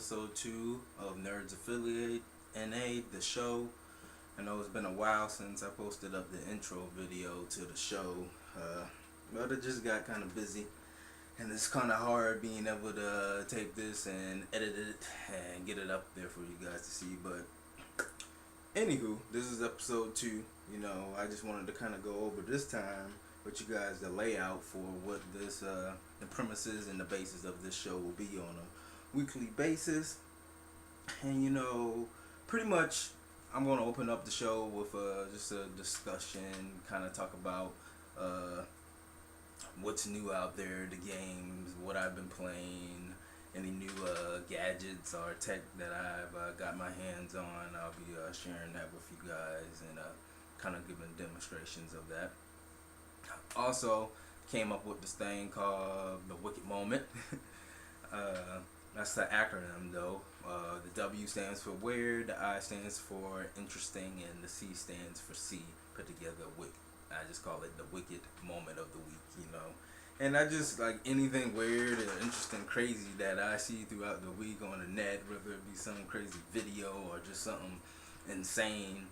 episode 2 of Nerdz Affiliate NA, the show. I know it's been a while since I posted up the intro video to the show, but it just got kind of busy. And it's kind of hard being able to take this and edit it and get it up there for you guys to see. But anywho, this is episode 2. I just wanted to kind of go over this time with you guys the layout for what this, the premises and the basis of this show will be on a weekly basis. And pretty much I'm going to open up the show with just a discussion, kind of talk about what's new out there, the games, what I've been playing, any new gadgets or tech that I've got my hands on. I'll be sharing that with you guys and kind of giving demonstrations of that. Also came up with this thing called the Wicked Moment. That's the acronym though. The W stands for weird, the I stands for interesting, and the C stands for C, put together wicked. I just call it the Wicked Moment of the week, And I just like anything weird or interesting, crazy that I see throughout the week on the net, whether it be some crazy video or just something insane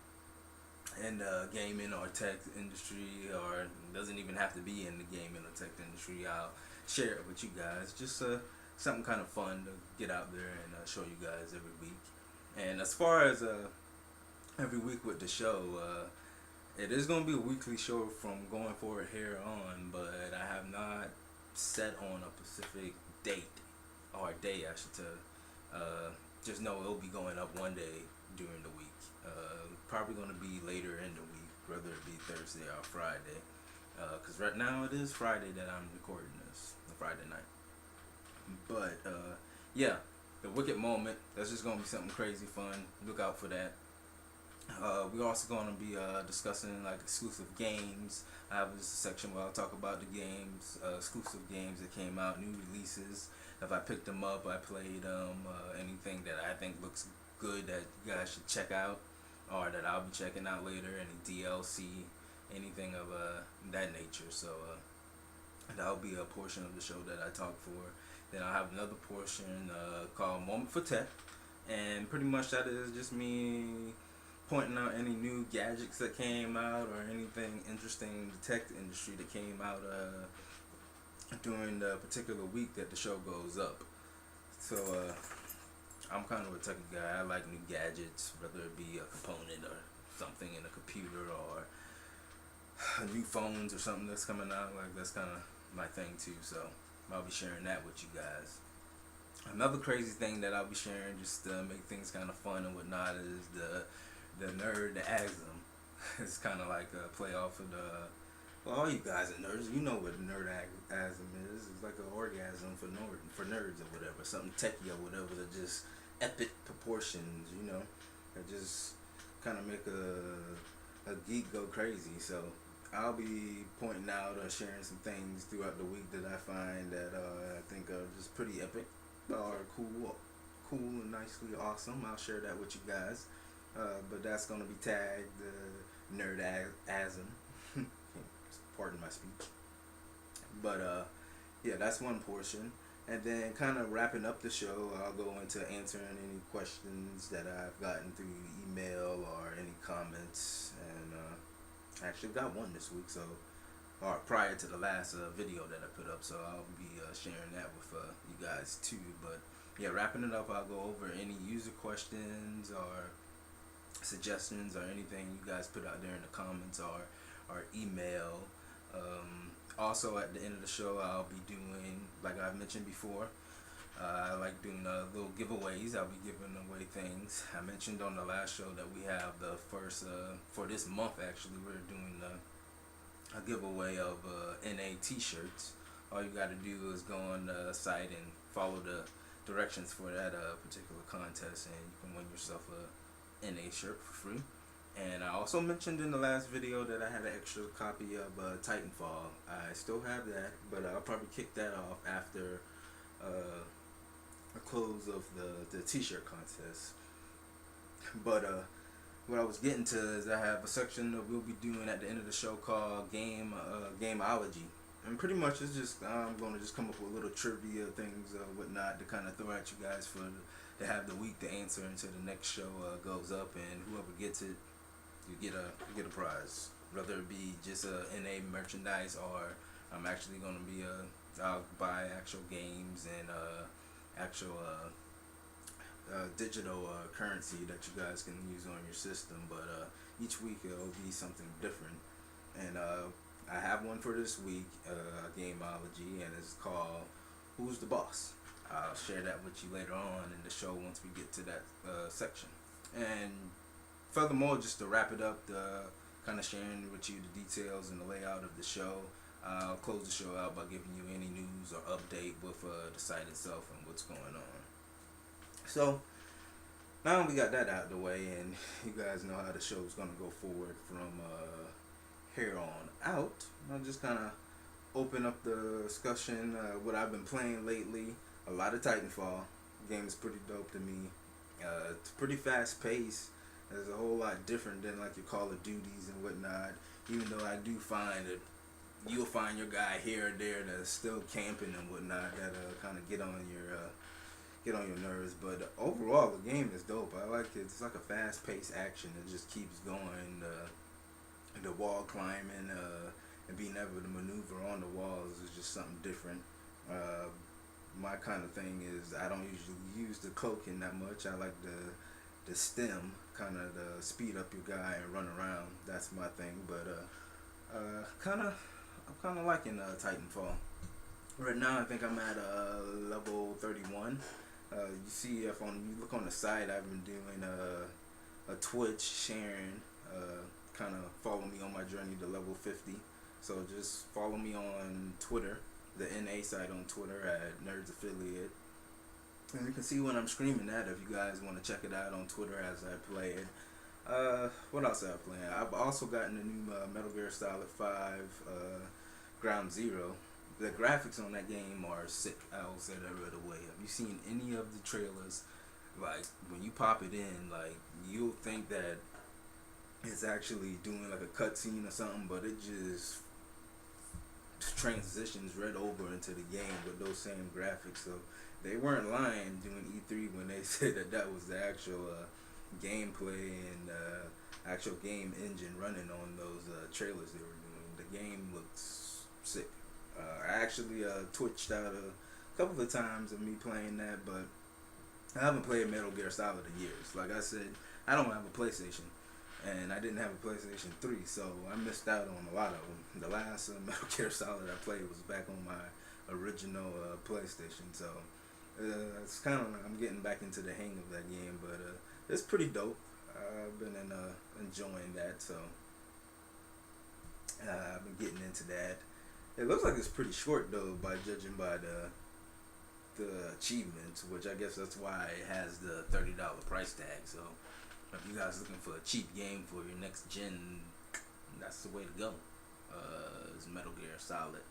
in the gaming or tech industry, or it doesn't even have to be in the gaming or tech industry. I'll share it with you guys. Just something kind of fun to get out there and show you guys every week. And as far as every week with the show, it is going to be a weekly show from going forward here on, but I have not set on a specific date or day, I should say. Just know it'll be going up one day during the week. Probably going to be later in the week, whether it be Thursday or Friday. Because right now it is Friday that I'm recording this, the Friday night. But yeah, the Wicked Moment, that's just going to be something crazy fun. Look out for that. We're also going to be discussing like exclusive games. I have this section where I'll talk about the games, exclusive games that came out, new releases. If I picked them up, I played them, anything that I think looks good that you guys should check out, or that I'll be checking out later, any DLC, anything of that nature. So that'll be a portion of the show that I talk for. Then I'll have another portion called Moment for Tech, and pretty much that is just me pointing out any new gadgets that came out or anything interesting in the tech industry that came out during the particular week that the show goes up. So I'm kind of a techie guy. I like new gadgets, whether it be a component or something in a computer or new phones or something that's coming out. Like that's kind of my thing too. So I'll be sharing that with you guys. Another crazy thing that I'll be sharing just to make things kind of fun and whatnot is the Nerdasm. It's kind of like a play off of well, all you guys are nerds, you know what a Nerdasm is. It's like an orgasm for nerds or whatever, something techie or whatever that just epic proportions, that just kind of make a geek go crazy. So I'll be pointing out or sharing some things throughout the week that I find that I think are just pretty epic or cool and nicely awesome. I'll share that with you guys. But that's going to be tagged Nerdasm. Pardon my speech. But yeah, that's one portion. And then kind of wrapping up the show, I'll go into answering any questions that I've gotten through email or any comments. And I actually got one this week, or prior to the last video that I put up. So I'll be sharing that with you guys too. But yeah, wrapping it up, I'll go over any user questions or suggestions or anything you guys put out there in the comments or email. Also at the end of the show, I'll be doing, like I've mentioned before, I like doing little giveaways. I'll be giving away things. I mentioned on the last show that we have the first, for this month actually, we're doing a giveaway of NA t-shirts. All you got to do is go on the site and follow the directions for that particular contest, and you can win yourself a NA shirt for free. And I also mentioned in the last video that I had an extra copy of Titanfall. I still have that, but I'll probably kick that off after the close of the t-shirt contest. But what I was getting to is I have a section that we'll be doing at the end of the show called Gameology. And pretty much it's just I'm going to just come up with little trivia things or whatnot to kind of throw at you guys for to have the week to answer until the next show goes up, and whoever gets it, you get a prize. Whether it be just NA merchandise, or I'm actually gonna be I'll buy actual games and actual digital currency that you guys can use on your system. But each week it'll be something different, and I have one for this week, Gameology, and it's called "Who's the Boss?" I'll share that with you later on in the show once we get to that section. And furthermore, just to wrap it up, kind of sharing with you the details and the layout of the show. I'll close the show out by giving you any news or update with the site itself and what's going on. So now we got that out of the way, and you guys know how the show's gonna go forward from here on out. I'll just kind of open up the discussion. What I've been playing lately, a lot of Titanfall. The game is pretty dope to me. It's pretty fast paced. It's a whole lot different than like your Call of Duties and whatnot. Even though I do find that you'll find your guy here or there that's still camping and whatnot that kind of get on your nerves. But overall, the game is dope. I like it. It's like a fast paced action. It just keeps going. The wall climbing and being able to maneuver on the walls is just something different. My kind of thing is I don't usually use the cloaking that much. I like the stem, kind of the speed up your guy and run around. That's my thing. But I'm kind of liking Titanfall. Right now, I think I'm at level 31. You see, if you look on the site, I've been doing a Twitch sharing. Kind of follow me on my journey to level 50. So just follow me on Twitter, the NA site on Twitter at Nerdz Affiliate. And you can see when I'm streaming that if you guys want to check it out on Twitter as I play it. What else am I playing? I've also gotten a new Metal Gear Solid 5 Ground Zero. The graphics on that game are sick. I will say that right away. Have you seen any of the trailers? Like, when you pop it in, like, you'll think that it's actually doing like a cutscene or something, but it just transitions right over into the game with those same graphics. So they weren't lying during E3 when they said that was the actual gameplay and actual game engine running on those trailers they were doing. The game looks sick. I actually twitched out a couple of times of me playing that, but I haven't played Metal Gear Solid in years. Like I said, I don't have a PlayStation, and I didn't have a PlayStation 3, so I missed out on a lot of them. The last Metal Gear Solid I played was back on my original PlayStation, so it's kind of I'm getting back into the hang of that game, but it's pretty dope. I've been enjoying that, so I've been getting into that. It looks like it's pretty short though, by judging by the achievements, which I guess that's why it has the $30 price tag. So if you guys looking for a cheap game for your next gen, that's the way to go. Is Metal Gear Solid.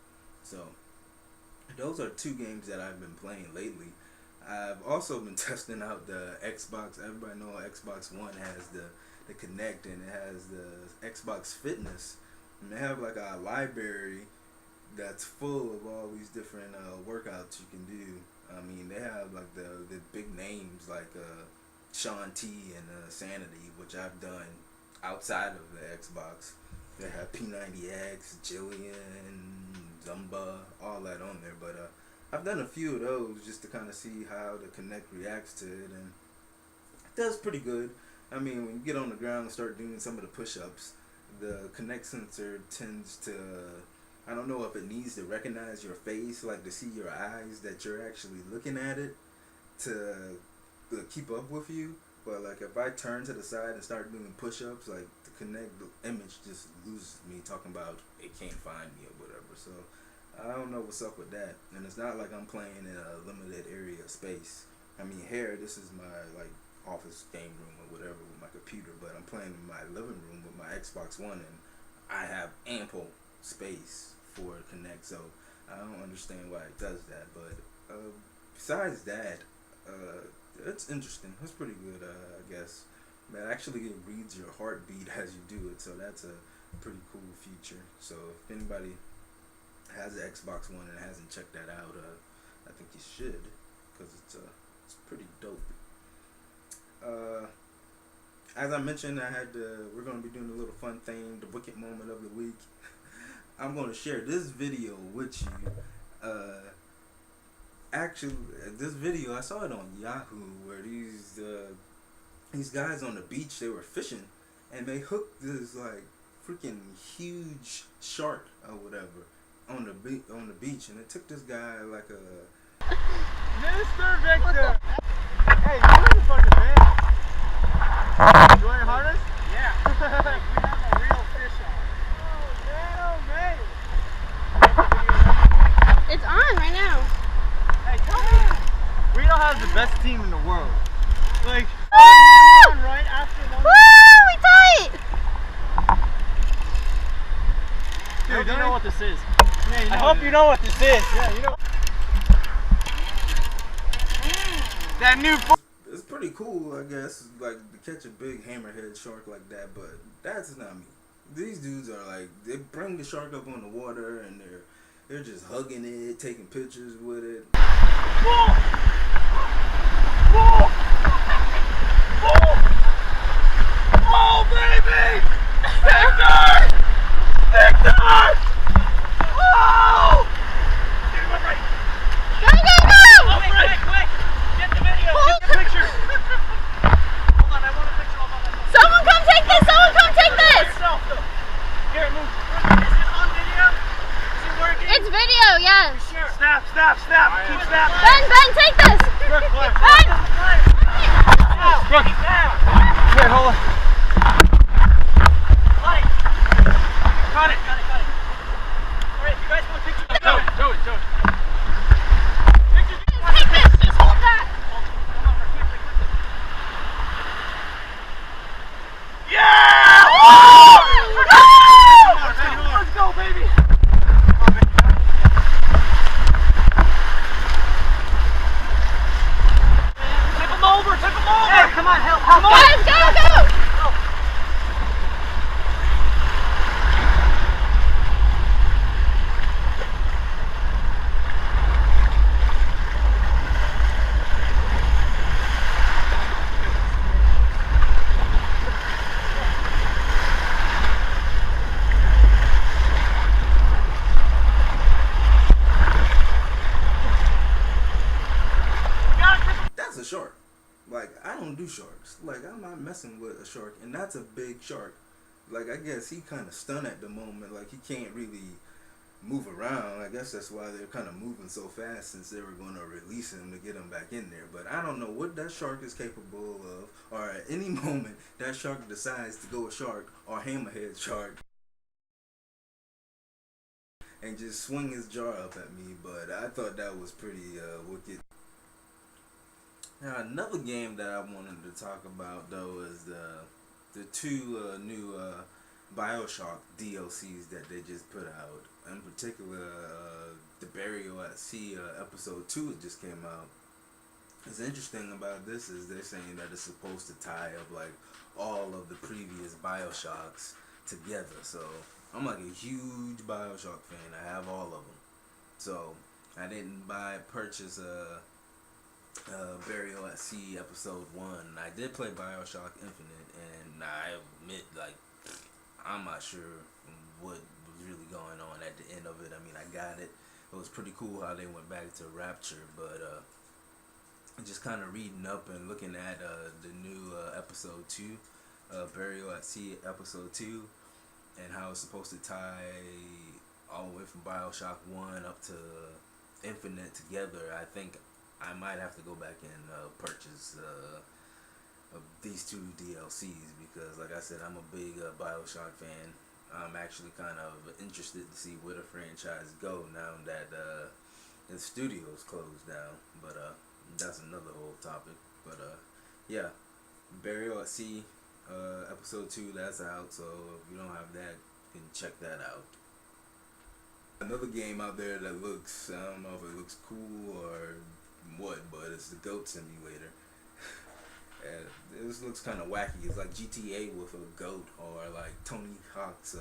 So those are two games that I've been playing lately. I've also been testing out the Xbox. Everybody know Xbox One has the Kinect, and it has the Xbox Fitness, and they have like a library that's full of all these different workouts you can do. I mean, they have like the big names like Shaun T and Sanity, which I've done outside of the Xbox. They have P90X, Jillian, Zumba, all that on there. But I've done a few of those just to kind of see how the Kinect reacts to it, and it does pretty good. I mean, when you get on the ground and start doing some of the push-ups, the Kinect sensor tends to, I don't know if it needs to recognize your face, like to see your eyes that you're actually looking at it to keep up with you. But like if I turn to the side and start doing push-ups, like the Kinect image just loses me, talking about it can't find me or whatever. So I don't know what's up with that. And it's not like I'm playing in a limited area of space. I mean, here, this is my like office game room or whatever with my computer, but I'm playing in my living room with my Xbox One, and I have ample space for Kinect, so I don't understand why it does that. But besides that, it's interesting. It's pretty good, I guess. But actually, it reads your heartbeat as you do it, so that's a pretty cool feature. So if anybody has an Xbox One and hasn't checked that out, I think you should, because it's pretty dope. As I mentioned, we're gonna be doing a little fun thing, the wicked moment of the week. I'm gonna share this video with you. Actually, this video I saw it on Yahoo, where these guys on the beach, they were fishing, and they hooked this like freaking huge shark or whatever on the beach, and it took this guy like a Mr. Victor. Hey, you're the fucking man. You want your harness? Yeah. We have a real fish on. Oh man, It's on right now. Hey, tell me. We don't have the best team in the world. Like, right after one. Woo! We tight! Dude, you know what this is. Yeah, I hope you know what this is. Yeah, you know. That new. It's pretty cool, I guess, like to catch a big hammerhead shark like that, but that's not me. These dudes are like, they bring the shark up on the water and they're just hugging it, taking pictures with it. Whoa! Whoa! Whoa! Oh baby! Victor! Victor! Oh! Dude, we're right. Go, go, go! Quick! Get the video! Get the picture! Hold on, I want a picture all by myself. Someone come take this! Someone come take this! Here, move. Is this on video? Is it working? It's video, yes. Sure. Snap! Keep snapping. Ben, take this! Brooke, Ben! Brooke! Here, hold on. Light. Got it. Alright, you guys want a picture? Do it. Picture. Take this! Just hold that! Come on, quickly. Yeah! Let's go, baby! Tip him over! Hey, come on, help! Guys, go! That's a shark. Like, I don't do sharks. Like, I'm not messing with a shark, and that's a big shark. Like, I guess he kind of stunned at the moment. Like, he can't really move around. I guess that's why they're kind of moving so fast, since they were going to release him to get him back in there. But I don't know what that shark is capable of, or at any moment that shark decides to go a shark or hammerhead shark and just swing his jaw up at me. But I thought that was pretty wicked. Now, another game that I wanted to talk about though is the two new BioShock DLCs that they just put out. In particular, the Burial at Sea episode 2 just came out. What's interesting about this is they're saying that it's supposed to tie up like all of the previous BioShocks together. So I'm like a huge BioShock fan. I have all of them. So I didn't purchase Burial at Sea episode 1. I did play BioShock Infinite, and I admit, like, I'm not sure what was really going on at the end of it. I mean, I got it. It was pretty cool how they went back to Rapture, but just kind of reading up and looking at the new episode 2, Burial at Sea episode 2, and how it's supposed to tie all the way from BioShock 1 up to Infinite together. I think I might have to go back and purchase these two DLCs, because like I said, I'm a big BioShock fan. I'm actually kind of interested to see where the franchise go now that the studio's closed down. But that's another whole topic. But yeah, Burial at Sea episode 2, that's out. So if you don't have that, you can check that out. Another game out there that looks, I don't know if it looks cool or what, but it's the Goat Simulator. This looks kind of wacky. It's like GTA with a goat, or like Tony Hawk's.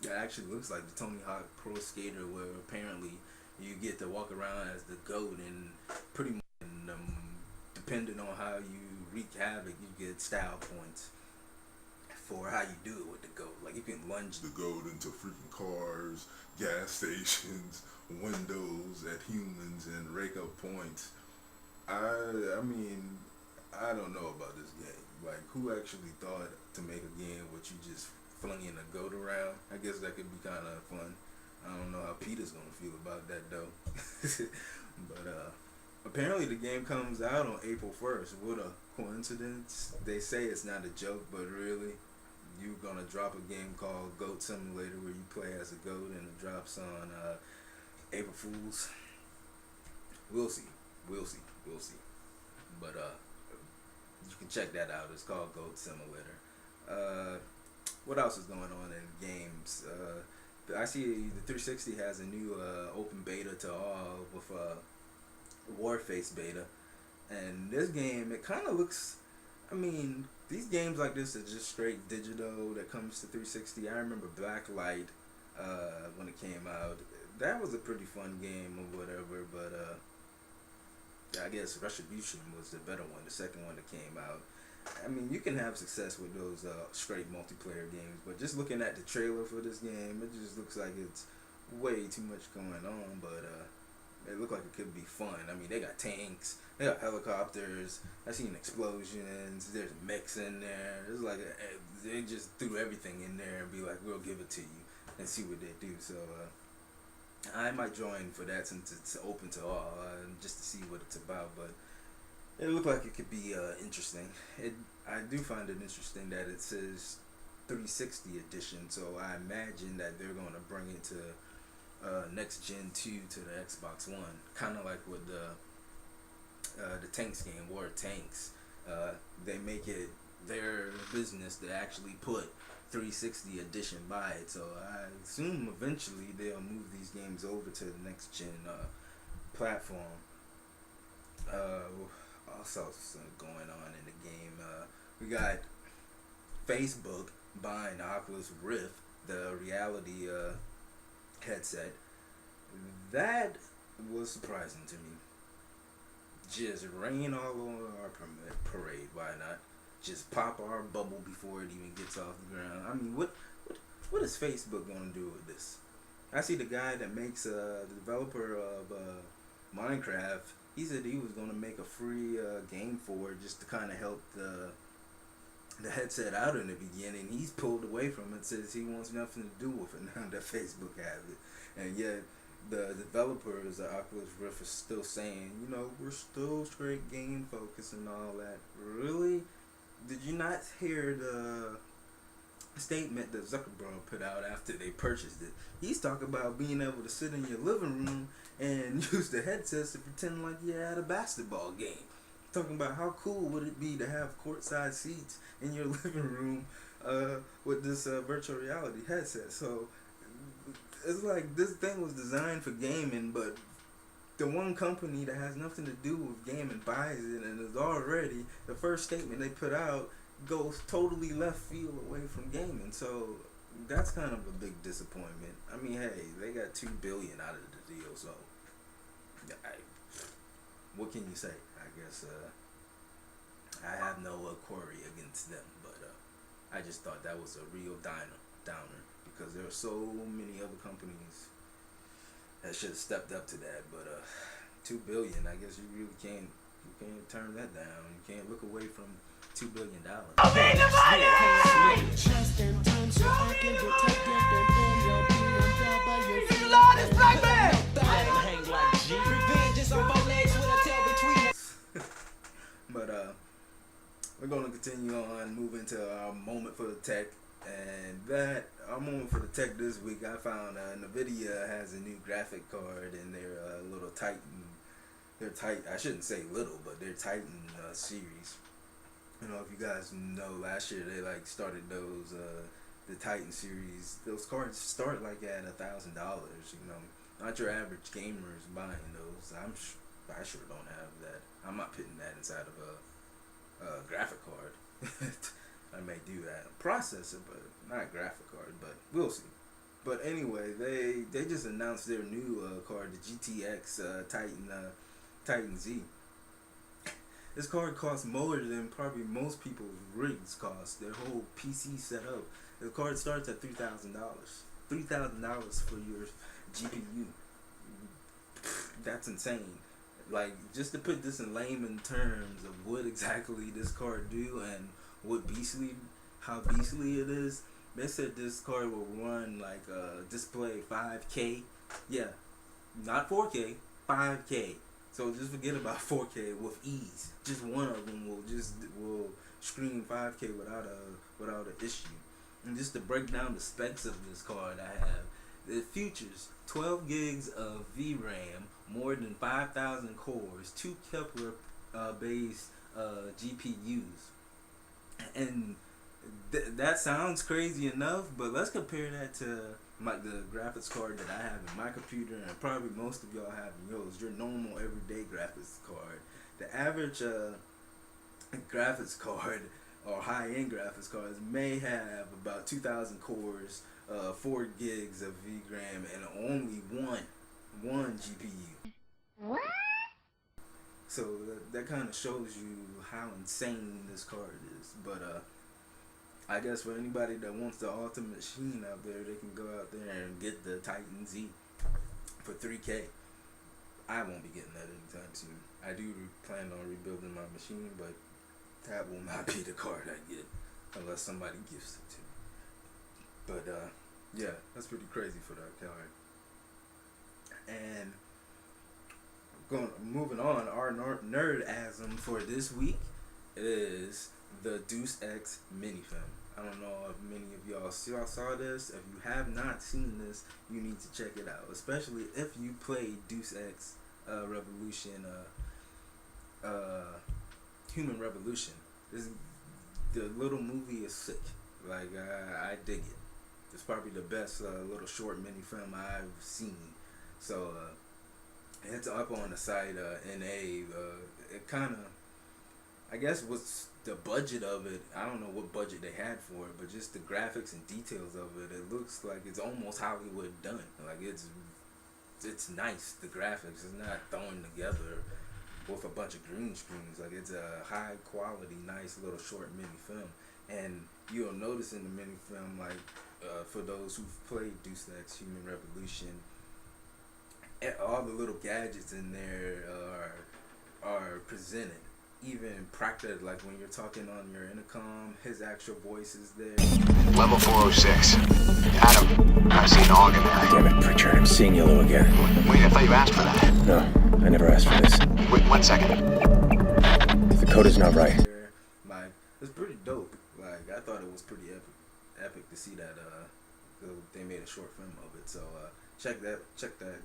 It actually looks like the Tony Hawk Pro Skater, where apparently you get to walk around as the goat, and pretty much, depending on how you wreak havoc, you get style points for how you do it with the goat. Like you can lunge The goat into freaking cars, gas stations, windows at humans, and rake up points. I mean, I don't know about this game. Like, who actually thought to make a game with you just flinging a goat around? I guess that could be kind of fun. I don't know how Peter's gonna feel about that though. But apparently the game comes out on April 1st. What a coincidence! They say it's not a joke, but really, you're gonna drop a game called Goat Simulator where you play as a goat, and it drops on April Fools. We'll see. But you can check that out. It's called Goat Simulator. What else is going on in games? I see the 360 has a new open beta to all with Warface beta, and this game, it kind of looks. I mean, these games like this are just straight digital that comes to 360. I remember Blacklight when it came out. That was a pretty fun game or whatever, but I guess Retribution was the better one, the second one that came out. I mean, you can have success with those straight multiplayer games, but just looking at the trailer for this game, it just looks like it's way too much going on, but it looked like it could be fun. I mean, they got tanks, they got helicopters, I seen explosions, there's mechs in there. It's like they just threw everything in there and be like, we'll give it to you and see what they do. So I might join for that since it's open to all, just to see what it's about. But it looked like it could be interesting. I do find it interesting that it says 360 edition, so I imagine that they're going to bring it to next gen 2 to the Xbox One, kind of like with the Tanks game, War of Tanks. They make it their business to actually put 360 edition by it, so I assume eventually they'll move these games over to the next gen platform. Also going on in the game, we got Facebook buying the Oculus Rift, the reality headset. That was surprising to me. Just rain all over our parade, why not? Just pop our bubble before it even gets off the ground. I mean, what is Facebook gonna do with this? I see the guy that makes the developer of Minecraft. He said he was gonna make a free game for it just to kind of help the headset out in the beginning. He's pulled away from it. Says he wants nothing to do with it now that Facebook has it, and yet the developers of Oculus Rift are still saying, you know, we're still straight game focused and all that. Really? Did you not hear the statement that Zuckerberg put out after they purchased it? He's talking about being able to sit in your living room and use the headsets to pretend like you're at a basketball game. Talking about how cool would it be to have courtside seats in your living room with this virtual reality headset. So it's like this thing was designed for gaming, but the one company that has nothing to do with gaming buys it, and is already, the first statement they put out goes totally left field away from gaming. So that's kind of a big disappointment. I mean, hey, they got $2 billion out of the deal, so what can you say? I guess I have no query against them, but I just thought that was a real downer because there are so many other companies that should have stepped up to that. But $2 billion, I guess you really can't turn that down. You can't look away from $2 billion. But we're going to continue on, move into our moment for the tech. And that, our moment for the tech this week, I found NVIDIA has a new graphic card in their little Titan. I shouldn't say little, but their Titan series. You know, if you guys know, last year they like started those the Titan series. Those cards start like at $1,000. You know, not your average gamer is buying those. I sure don't have that. I'm not putting that inside of a graphic card. I may do that processor, but not graphic card. But we'll see. But anyway, they just announced their new card, the GTX Titan Z. This card costs more than probably most people's rigs cost. Their whole PC setup. The card starts at $3,000. $3,000 for your GPU. That's insane. Like, just to put this in layman terms of what exactly this card do and how beastly it is. They said this card will run like display 5K. Yeah, not 4K, 5K. So just forget about 4K with ease. Just one of them will screen 5K without an issue. And just to break down the specs of this card, I have it features 12 gigs of VRAM, more than 5,000 cores, 2 Kepler based GPUs, and that sounds crazy enough. But let's compare that to the graphics card that I have in my computer, and probably most of y'all have in yours. Your normal everyday graphics card. The average graphics card or high-end graphics cards may have about 2,000 cores, 4 gigs of VRAM, and only one GPU. What? So that kind of shows you how insane this card is. But I guess for anybody that wants the ultimate machine out there, they can go out there and get the Titan Z for $3K. I won't be getting that anytime soon. I do plan on rebuilding my machine, but that will not be the card I get unless somebody gifts it to me. But yeah, that's pretty crazy for that card. And moving on, our nerdasm for this week is the Deus Ex minifilm. I don't know if many of y'all saw this. If you have not seen this, you need to check it out. Especially if you played Deus Ex Revolution, Human Revolution. The little movie is sick. Like, I dig it. It's probably the best little short mini film I've seen. So it's up on the site. NA. It kind of, I guess, what's the budget of it? I don't know what budget they had for it, but just the graphics and details of it. It looks like it's almost Hollywood done. Like it's nice. The graphics is not thrown together with a bunch of green screens. Like, it's a high quality, nice little short mini film. And you'll notice in the mini film, like, for those who've played Deus Ex Human Revolution, all the little gadgets in there are presented. Even practically, like when you're talking on your intercom, his actual voice is there. Level 406. Adam, I see an AUG in there. Damn it, Pritchard, I'm seeing yellow again. Wait, I thought you asked for that. No, I never asked for this. Wait, 1 second. The code is not right. Like, it's pretty dope. Like, I thought it was pretty epic to see that they made a short film of it. So check that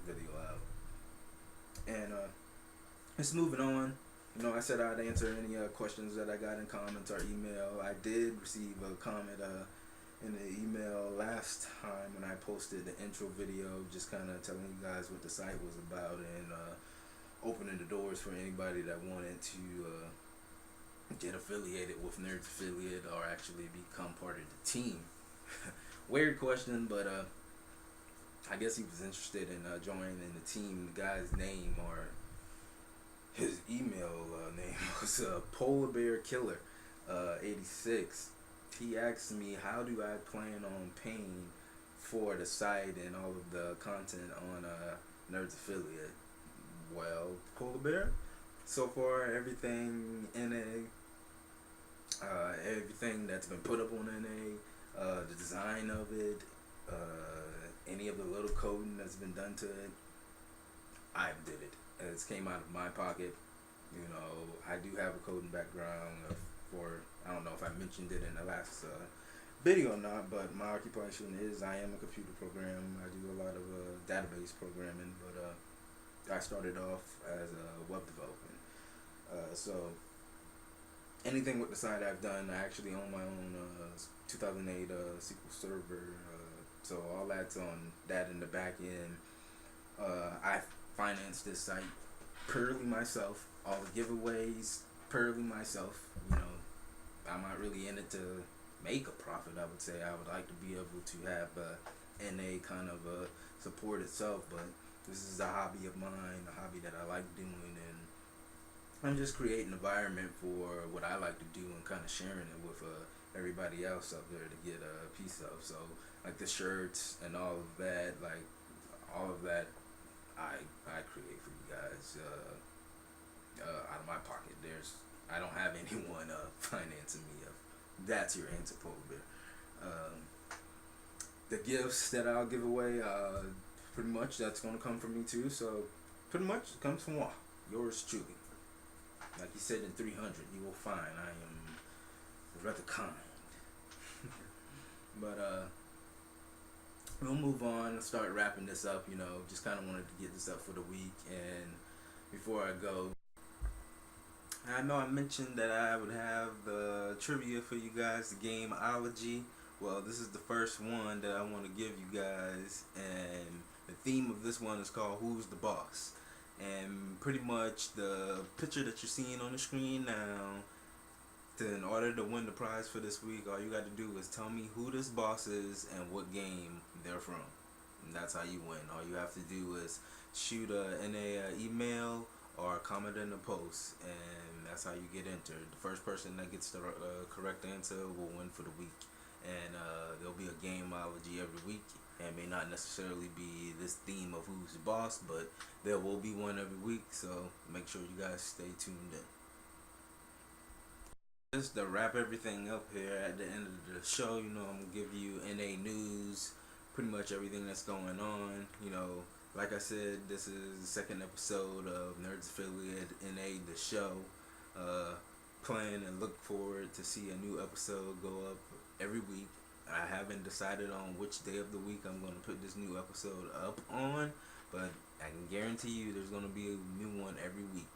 video out. And just moving on. You know, I said I'd answer any questions that I got in comments or email. I did receive a comment in the email last time when I posted the intro video, just kind of telling you guys what the site was about and opening the doors for anybody that wanted to get affiliated with Nerdz Affiliate or actually become part of the team. Weird question, but I guess he was interested in joining the team. The guy's name or his email name was Polar Bear Killer 86. He asked me, how do I plan on paying for the site and all of the content on Nerdz Affiliate? Well, Polar Bear, so far everything NA, everything that's been put up on NA, the design of it, any of the little coding that's been done to it, I did it. It came out of my pocket. You know, I do have a coding background for, I don't know if I mentioned it in the last video or not, but my occupation is I am a computer programmer. I do a lot of database programming, but I started off as a web development. So anything with the site I've done, I actually own my own 2008 SQL Server. So all that's on that in the back end. I financed this site purely myself. All the giveaways purely myself. You know, I'm not really in it to make a profit. I would say I would like to be able to have NA kind of support itself, but this is a hobby of mine, a hobby that I like doing, and I'm just creating an environment for what I like to do and kind of sharing it with everybody else out there to get a piece of. So like the shirts and all of that, like all of that, I create for you guys out of my pocket. I don't have anyone financing me. That's your answer, Polar Bear. The gifts that I'll give away, pretty much that's gonna come from me too. So pretty much it comes from yours truly. Like you said in 300, you will find I am rather kind. But we'll move on and start wrapping this up. Just kind of wanted to get this up for the week. And before I go, I know I mentioned that I would have the trivia for you guys, the Gameology. Well, this is the first one that I want to give you guys, and the theme of this one is called Who's the Boss? And pretty much the picture that you're seeing on the screen now, in order to win the prize for this week, all you got to do is tell me who this boss is and what game they're from. And that's how you win. All you have to do is shoot a email or comment in the post, and that's how you get entered. The first person that gets the correct answer will win for the week. And there'll be a Gameology every week. It may not necessarily be this theme of who's the boss, but there will be one every week, so make sure you guys stay tuned in. Just to wrap everything up here at the end of the show, I'm going to give you NA news, pretty much everything that's going on. Like I said, this is the second episode of Nerdz Affiliate NA, the show. Plan and look forward to see a new episode go up every week. I haven't decided on which day of the week I'm going to put this new episode up on, but I can guarantee you there's going to be a new one every week.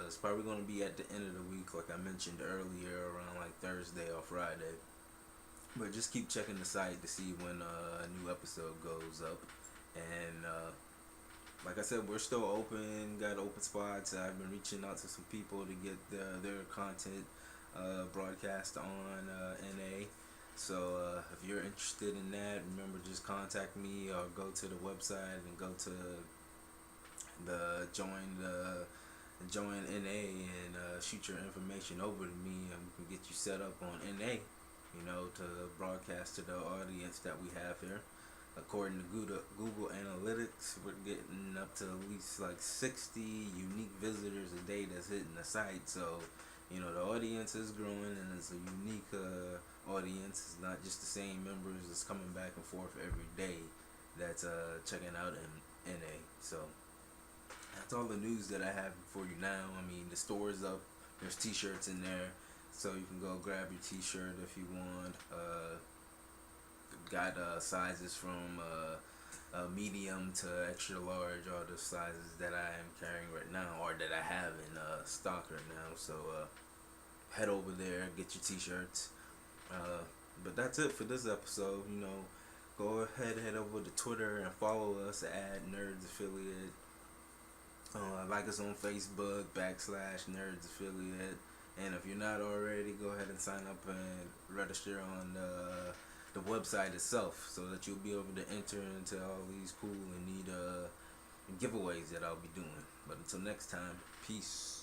It's probably going to be at the end of the week, like I mentioned earlier, around like Thursday or Friday. But just keep checking the site to see when a new episode goes up. And like I said, we're still open, got open spots. I've been reaching out to some people to get their content broadcast on NA. So if you're interested in that, remember, just contact me or go to the website and go to the join NA and shoot your information over to me, and we can get you set up on NA, to broadcast to the audience that we have here. According to Google Analytics, we're getting up to at least like 60 unique visitors a day that's hitting the site. So, the audience is growing, and it's a unique audience. It's not just the same members that's coming back and forth every day that's checking out in NA. So that's all the news that I have for you now. I mean, the store is up. There's t-shirts in there, so you can go grab your t-shirt if you want. Got sizes from medium to extra large, all the sizes that I am carrying right now, or that I have in stock right now. So head over there, get your t-shirts. But that's it for this episode. Go ahead, head over to Twitter and follow us at Nerdz Affiliate. Like us on Facebook /Nerdz Affiliate. And if you're not already, go ahead and sign up and register on the website itself, so that you'll be able to enter into all these cool and neat giveaways that I'll be doing. But until next time, peace.